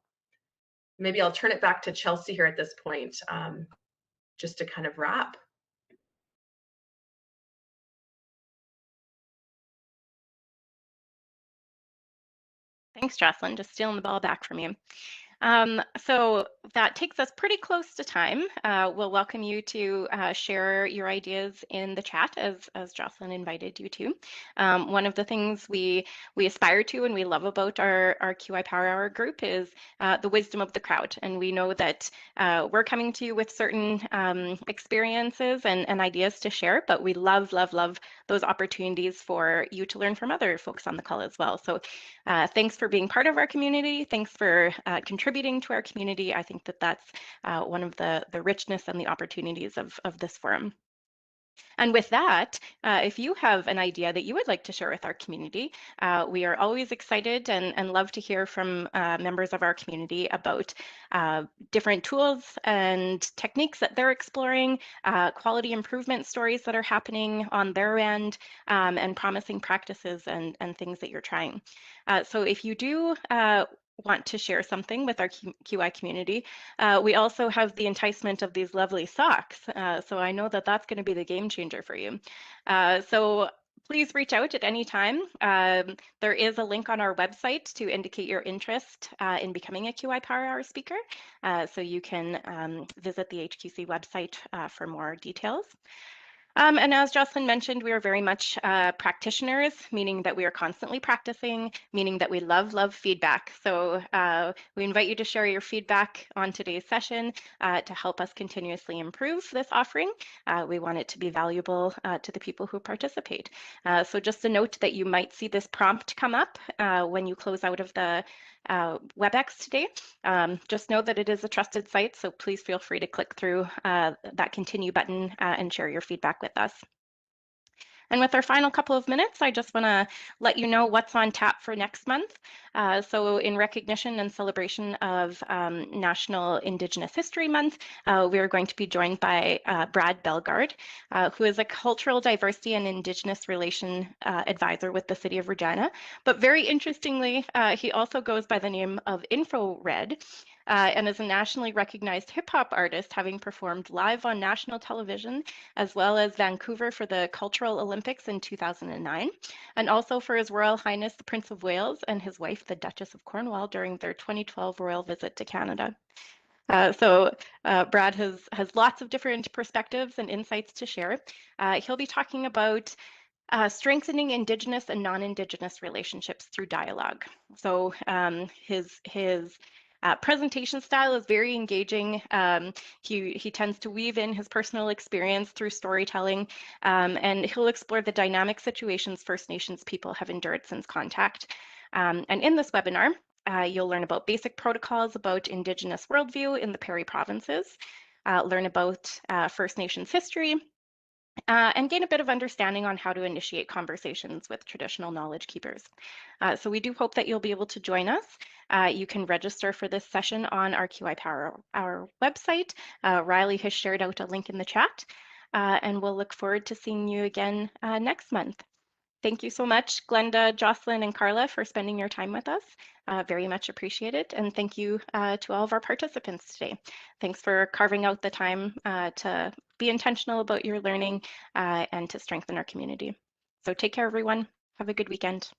Maybe I'll turn it back to Chelsea here at this point, just to kind of wrap. Thanks, Jocelyn, just stealing the ball back from you. So that takes us pretty close to time. We'll welcome you to share your ideas in the chat as Jocelyn invited you to. One of the things we aspire to and we love about our QI Power Hour group is the wisdom of the crowd. And we know that we're coming to you with certain experiences and ideas to share, but we love those opportunities for you to learn from other folks on the call as well. So thanks for being part of our community. Thanks for contributing to our community. I think that that's one of the richness and the opportunities of this forum. And with that, if you have an idea that you would like to share with our community, we are always excited and love to hear from members of our community about different tools and techniques that they're exploring, quality improvement stories that are happening on their end, and promising practices and things that you're trying. So if you do want to share something with our QI community, we also have the enticement of these lovely socks. So I know that that's going to be the game changer for you. So please reach out at any time. There is a link on our website to indicate your interest in becoming a QI Power Hour speaker. So you can visit the HQC website for more details. And as Jocelyn mentioned, we are very much practitioners, meaning that we are constantly practicing, meaning that we love feedback. So we invite you to share your feedback on today's session to help us continuously improve this offering. We want it to be valuable to the people who participate. So just a note that you might see this prompt come up when you close out of the WebEx today. Just know that it is a trusted site, so please feel free to click through that continue button and share your feedback with us. And with our final couple of minutes, I just want to let you know what's on tap for next month. So in recognition and celebration of National Indigenous History Month, we are going to be joined by Brad Bellegarde, who is a cultural diversity and Indigenous relation advisor with the City of Regina. But very interestingly, he also goes by the name of InfoRed. And is a nationally recognized hip hop artist, having performed live on national television, as well as Vancouver for the Cultural Olympics in 2009, and also for His Royal Highness the Prince of Wales and his wife, the Duchess of Cornwall, during their 2012 royal visit to Canada. So Brad has lots of different perspectives and insights to share. He'll be talking about strengthening Indigenous and non-Indigenous relationships through dialogue. So his presentation style is very engaging. He tends to weave in his personal experience through storytelling, and he'll explore the dynamic situations First Nations people have endured since contact. And in this webinar, you'll learn about basic protocols about Indigenous worldview in the Prairie provinces, learn about First Nations history, and gain a bit of understanding on how to initiate conversations with traditional knowledge keepers. So we do hope that you'll be able to join us. You can register for this session on our QI Power Hour website. Riley has shared out a link in the chat, and we'll look forward to seeing you again next month. Thank you so much, Glenda, Jocelyn, and Carla, for spending your time with us. Very much appreciated. And thank you to all of our participants today. Thanks for carving out the time to be intentional about your learning and to strengthen our community. So take care, everyone. Have a good weekend.